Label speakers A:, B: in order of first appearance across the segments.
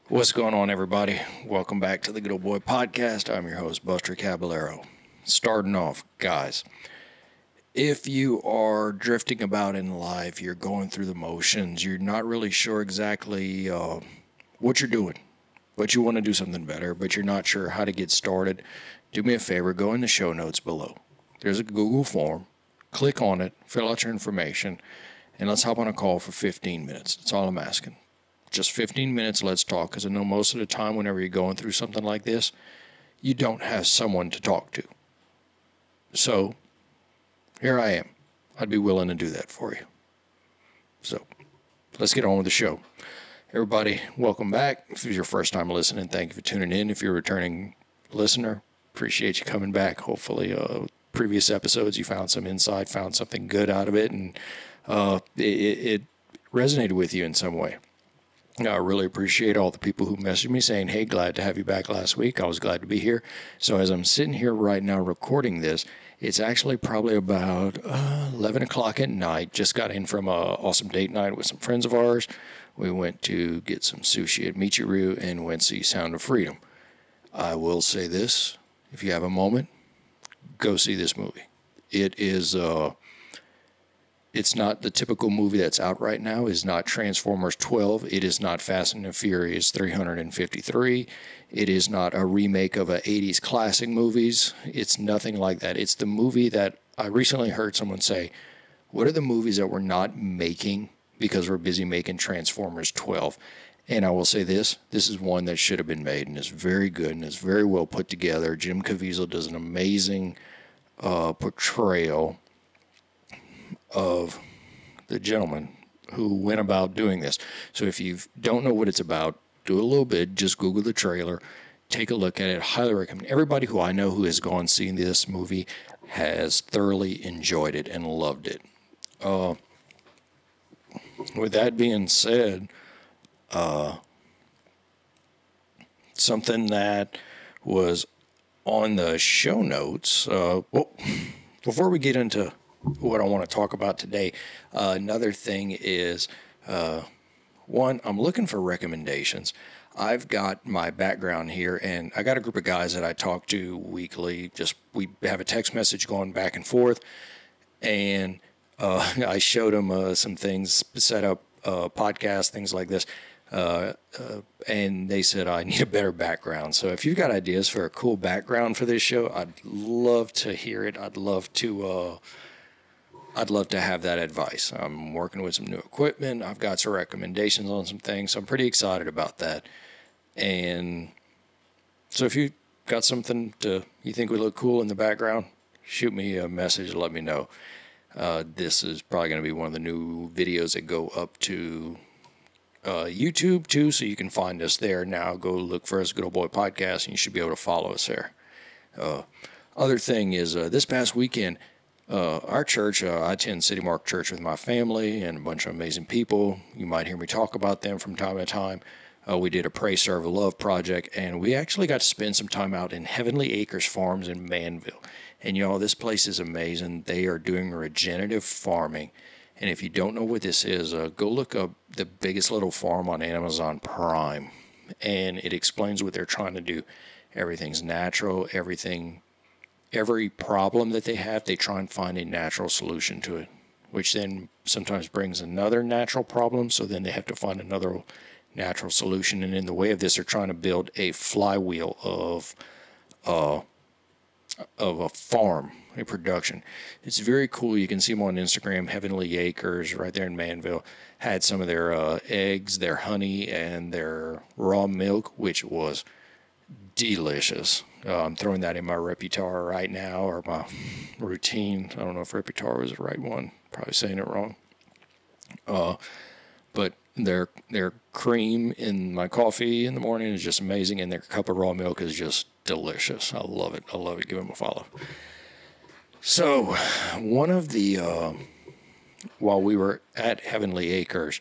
A: What's going on, everybody? Welcome back to the Good Old Boy Podcast. I'm your host, Buster Caballero. Starting off, guys, if you are drifting about in life, you're going through the motions, you're not really sure exactly what you're doing, but you want to do something better, but you're not sure how to get started, do me a favor, go in the show notes below. There's a Google form. Click on it, fill out your information, and let's hop on a call for 15 minutes. That's all I'm asking. Just 15 minutes, let's talk, because I know most of the time whenever you're going through something like this, you don't have someone to talk to. So, here I am. I'd be willing to do that for you. So, let's get on with the show. Everybody, welcome back. If it's your first time listening, thank you for tuning in. If you're a returning listener, appreciate you coming back. Hopefully, previous episodes, you found some insight, found something good out of it, and it resonated with you in some way. I really appreciate all the people who messaged me saying, hey, glad to have you back last week. I was glad to be here. So as I'm sitting here right now recording this, it's actually probably about 11 o'clock at night. Just got in from an awesome date night with some friends of ours. We went to get some sushi at Michiru and went to see Sound of Freedom. I will say this, if you have a moment, go see this movie. It is... It's not the typical movie that's out right now. It's not Transformers 12. It is not Fast and Furious 353. It is not a remake of a 80s classic movies. It's nothing like that. It's the movie that I recently heard someone say, what are the movies that we're not making because we're busy making Transformers 12? And I will say this is one that should have been made, and it's very good, and it's very well put together. Jim Caviezel does an amazing portrayal of the gentleman who went about doing this. So if you don't know what it's about, do a little bit, just Google the trailer, take a look at it. Highly recommend. Everybody who I know who has gone seen this movie has thoroughly enjoyed it and loved it. With that being said, something that was on the show notes, before we get into what I want to talk about today, another thing is, one, I'm looking for recommendations. I've got my background here, and I got a group of guys that I talk to weekly. We have a text message going back and forth, and I showed them some things, set up podcasts, things like this, and they said I need a better background. So if you've got ideas for a cool background for this show, I'd love to hear it. I'd love to have that advice. I'm working with some new equipment. I've got some recommendations on some things, so I'm pretty excited about that. And so if you got something you think would look cool in the background, shoot me a message and let me know. This is probably going to be one of the new videos that go up to YouTube too, so you can find us there. Now go look for us, Good Old Boy Podcast, and you should be able to follow us there. Other thing is, this past weekend, our church, I attend City Mark Church with my family and a bunch of amazing people. You might hear me talk about them from time to time. We did a Pray, Serve, Love project, and we actually got to spend some time out in Heavenly Acres Farms in Manville. And, this place is amazing. They are doing regenerative farming. And if you don't know what this is, go look up The Biggest Little Farm on Amazon Prime. And it explains what they're trying to do. Everything's natural, every problem that they have, they try and find a natural solution to it, which then sometimes brings another natural problem, so then they have to find another natural solution. And in the way of this, they're trying to build a flywheel of a farm, a production. It's very cool. You can see them on Instagram. Heavenly Acres, right there in Manville, had some of their eggs, their honey, and their raw milk, which was delicious. I'm throwing that in my repertoire right now, or my routine. I don't know if repertoire was the right one. Probably saying it wrong. But their cream in my coffee in the morning is just amazing, and their cup of raw milk is just delicious. I love it. Give them a follow. So, one of the while we were at Heavenly Acres,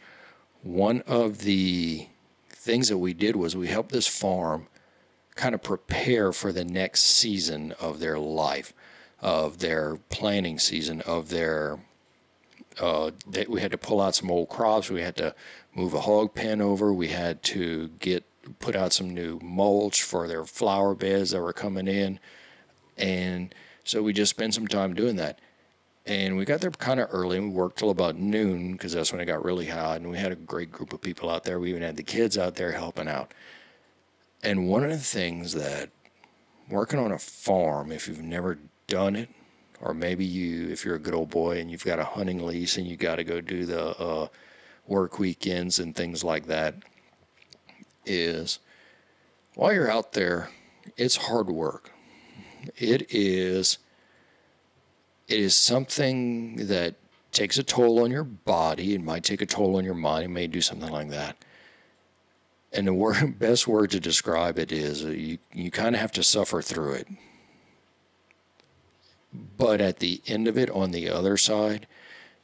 A: one of the things that we did was we helped this farm kind of prepare for the next season of their life, of their planting season, of their, we had to pull out some old crops. We had to move a hog pen over. We had to get put out some new mulch for their flower beds that were coming in. And so we just spent some time doing that. And we got there kind of early, and we worked till about noon because that's when it got really hot. And we had a great group of people out there. We even had the kids out there helping out. And one of the things that working on a farm, if you've never done it, or maybe if you're a good old boy and you've got a hunting lease and you got to go do the work weekends and things like that, is while you're out there, it's hard work. It is something that takes a toll on your body. It might take a toll on your mind. It may do something like that. And the best word to describe it is you kind of have to suffer through it. But at the end of it, on the other side,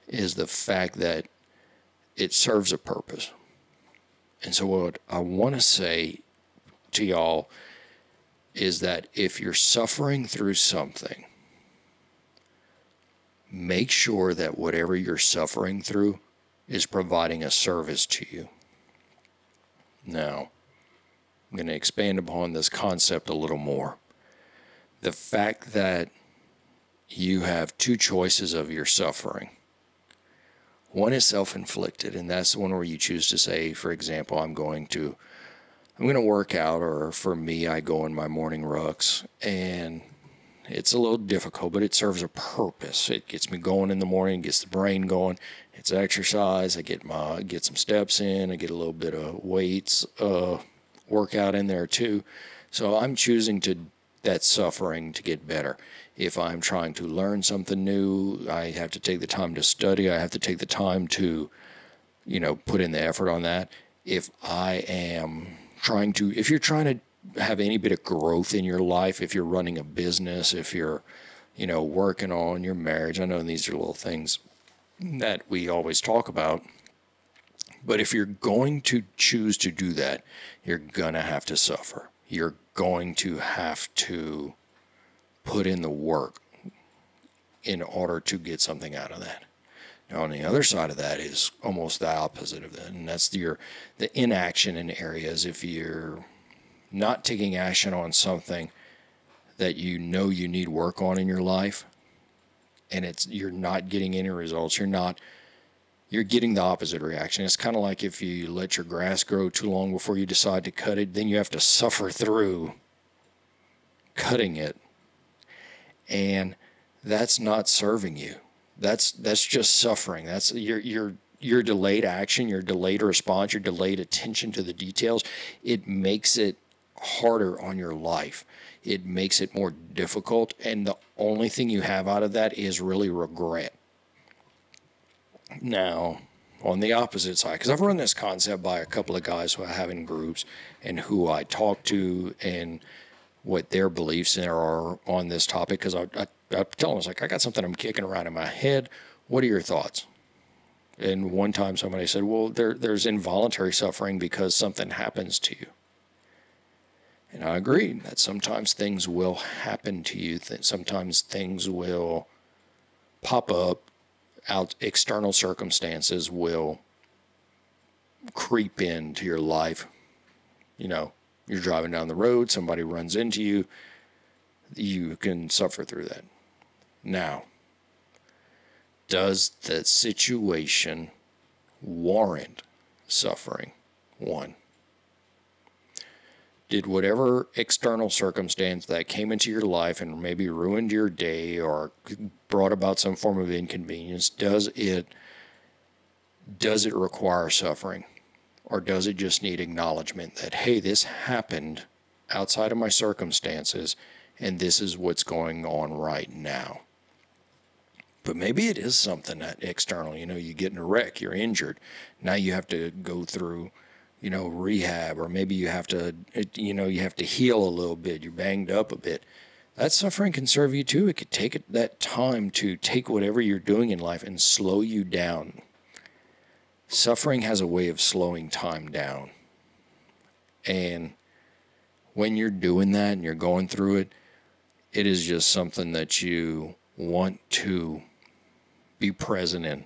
A: is the fact that it serves a purpose. And so what I want to say to y'all is that if you're suffering through something, make sure that whatever you're suffering through is providing a service to you. Now, I'm going to expand upon this concept a little more. The fact that you have two choices of your suffering. One is self-inflicted, and that's the one where you choose to say, for example, I'm going to work out, or for me, I go in my morning rucks, and it's a little difficult, but it serves a purpose. It gets me going in the morning, gets the brain going. It's exercise. I get some steps in. I get a little bit of weights workout in there too. So I'm choosing that suffering to get better. If I'm trying to learn something new, I have to take the time to study. I have to take the time to, put in the effort on that. If you're trying to have any bit of growth in your life, if you're running a business, if you're, working on your marriage, I know these are little things that we always talk about, but if you're going to choose to do that, you're going to have to suffer. You're going to have to put in the work in order to get something out of that. Now, on the other side of that is almost the opposite of that, and that's the inaction in areas. If you're not taking action on something that you need work on in your life, and you're not getting any results, you're getting the opposite reaction. It's kind of like if you let your grass grow too long before you decide to cut it, then you have to suffer through cutting it. And that's not serving you. That's just suffering. That's your delayed action, your delayed response, your delayed attention to the details. It makes it harder on your life. It makes it more difficult, and the only thing you have out of that is really regret. Now, on the opposite side, because I've run this concept by a couple of guys who I have in groups and who I talk to and what their beliefs are on this topic, because I tell them, I got something I'm kicking around in my head. What are your thoughts? And one time somebody said, well, there's involuntary suffering because something happens to you. And I agree that sometimes things will happen to you. Sometimes things will pop up. External circumstances will creep into your life. You're driving down the road, somebody runs into you, you can suffer through that. Now, does the situation warrant suffering? One. Did whatever external circumstance that came into your life and maybe ruined your day or brought about some form of inconvenience, does it require suffering? Or does it just need acknowledgement that, hey, this happened outside of my circumstances and this is what's going on right now? But maybe it is something that external. You get in a wreck, you're injured. Now you have to go through rehab, or maybe you have to heal a little bit. You're banged up a bit. That suffering can serve you too. It could take that time to take whatever you're doing in life and slow you down. Suffering has a way of slowing time down. And when you're doing that and you're going through it, it is just something that you want to be present in.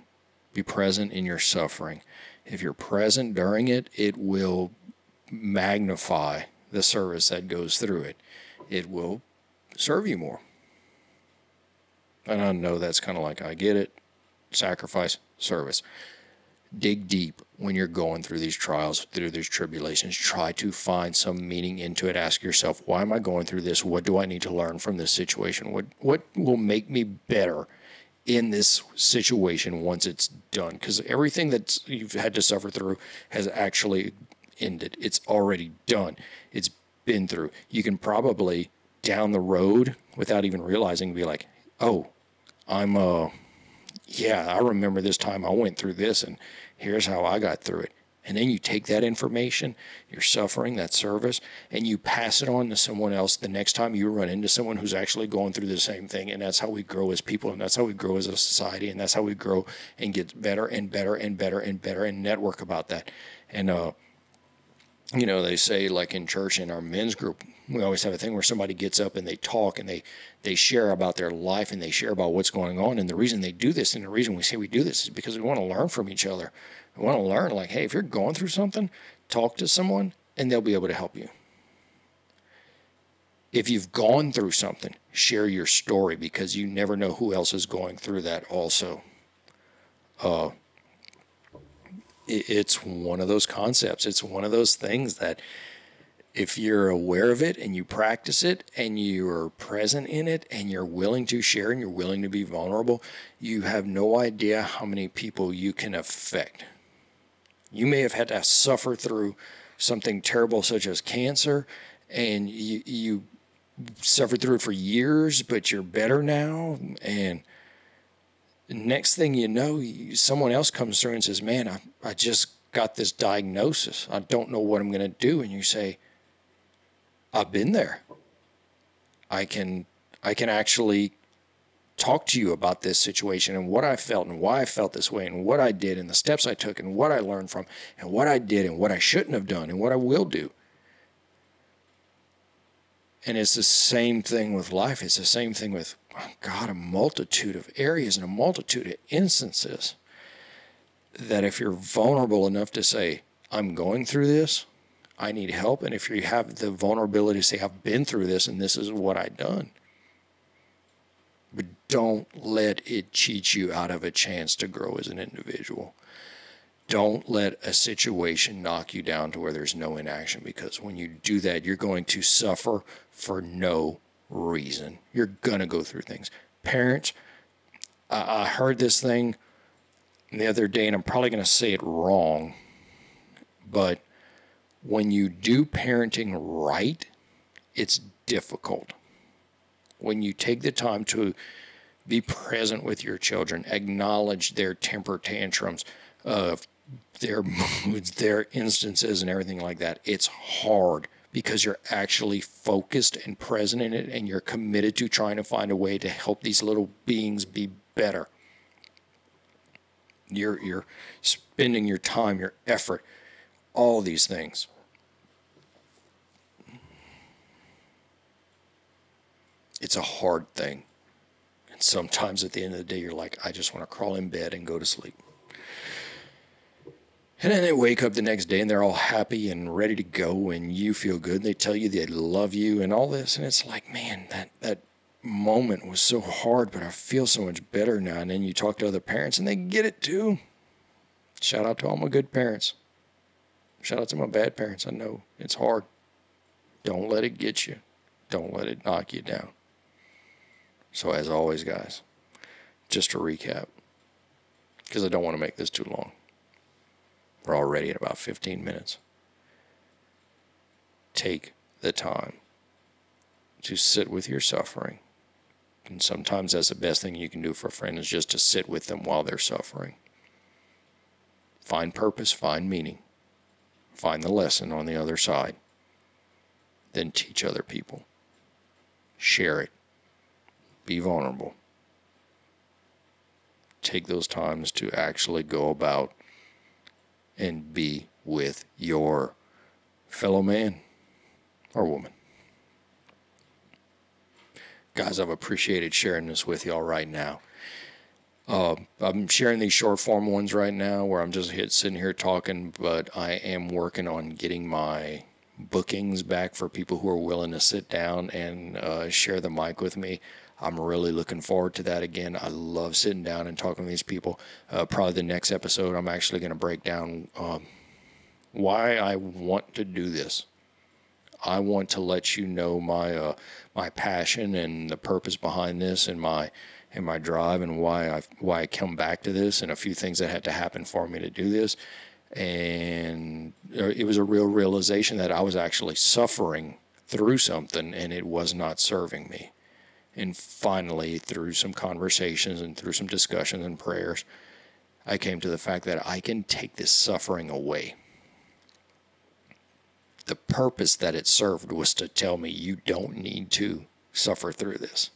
A: Be present in your suffering. If you're present during it, it will magnify the service that goes through it. It will serve you more. And I know that's kind of like, I get it. Sacrifice, service. Dig deep when you're going through these trials, through these tribulations. Try to find some meaning into it. Ask yourself, why am I going through this? What do I need to learn from this situation? What will make me better in this situation once it's done? Because everything that you've had to suffer through has actually ended. It's already done. It's been through. You can probably down the road, without even realizing, be like, oh, yeah, I remember this time I went through this, and here's how I got through it. And then you take that information, your suffering, that service, and you pass it on to someone else the next time you run into someone who's actually going through the same thing. And that's how we grow as people, and that's how we grow as a society, and that's how we grow and get better and better and better and better and network about that. And, they say, like in church, in our men's group, we always have a thing where somebody gets up and they talk and they share about their life and they share about what's going on. And the reason they do this, and the reason we say we do this, is because we want to learn from each other. We want to learn, like, hey, if you're going through something, talk to someone and they'll be able to help you. If you've gone through something, share your story, because you never know who else is going through that also. It's one of those concepts. It's one of those things that if you're aware of it and you practice it and you're present in it and you're willing to share and you're willing to be vulnerable, you have no idea how many people you can affect. You may have had to suffer through something terrible such as cancer, and you suffered through it for years, but you're better now. And next thing you know, someone else comes through and says, man, I just got this diagnosis. I don't know what I'm going to do. And you say, I've been there. I can actually talk to you about this situation and what I felt and why I felt this way and what I did and the steps I took and what I learned from and what I did and what I shouldn't have done and what I will do. And it's the same thing with life. It's the same thing with, God, a multitude of areas and a multitude of instances that if you're vulnerable enough to say, I'm going through this, I need help. And if you have the vulnerability to say, I've been through this and this is what I've done. But don't let it cheat you out of a chance to grow as an individual. Don't let a situation knock you down to where there's no inaction, because when you do that, you're going to suffer for no reason. You're going to go through things. Parents, I heard this thing the other day, and I'm probably going to say it wrong, but when you do parenting right, it's difficult. When you take the time to be present with your children, acknowledge their temper tantrums, their moods, their instances, and everything like that, it's hard because you're actually focused and present in it, and you're committed to trying to find a way to help these little beings be better. You're spending your time, your effort, all these things. It's a hard thing. And sometimes at the end of the day, you're like, I just want to crawl in bed and go to sleep. And then they wake up the next day and they're all happy and ready to go, and you feel good. They tell you they love you and all this. And it's like, man, that moment was so hard, but I feel so much better now. And then you talk to other parents and they get it too. Shout out to all my good parents. Shout out to my bad parents. I know it's hard. Don't let it get you. Don't let it knock you down. So as always, guys, just to recap, because I don't want to make this too long. We're already at about 15 minutes. Take the time to sit with your suffering. And sometimes that's the best thing you can do for a friend, is just to sit with them while they're suffering. Find purpose, find meaning. Find the lesson on the other side. Then teach other people. Share it. Be vulnerable. Take those times to actually go about and be with your fellow man or woman. Guys, I've appreciated sharing this with y'all right now. I'm sharing these short form ones right now where I'm just sitting here talking, but I am working on getting my bookings back for people who are willing to sit down and share the mic with me. I'm really looking forward to that again. I love sitting down and talking to these people. Probably the next episode, I'm actually going to break down why I want to do this. I want to let you know my passion and the purpose behind this, and my drive, and why I come back to this, and a few things that had to happen for me to do this. And it was a real realization that I was actually suffering through something, and it was not serving me. And finally, through some conversations and through some discussions and prayers, I came to the fact that I can take this suffering away. The purpose that it served was to tell me, you don't need to suffer through this.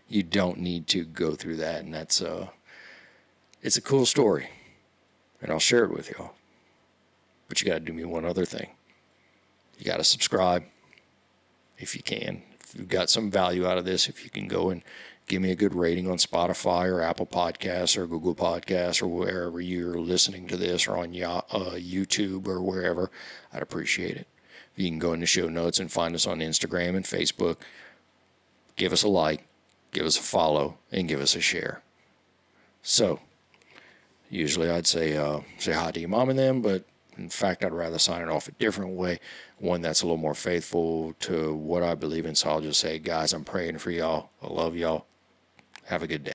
A: You don't need to go through that. And it's a cool story. And I'll share it with y'all. But you got to do me one other thing. You got to subscribe if you can. If you've got some value out of this, if you can go and give me a good rating on Spotify or Apple Podcasts or Google Podcasts or wherever you're listening to this, or on YouTube or wherever, I'd appreciate it. You can go into show notes and find us on Instagram and Facebook. Give us a like, give us a follow, and give us a share. So, usually I'd say hi to your mom and them, but in fact, I'd rather sign it off a different way, one that's a little more faithful to what I believe in. So I'll just say, guys, I'm praying for y'all. I love y'all. Have a good day.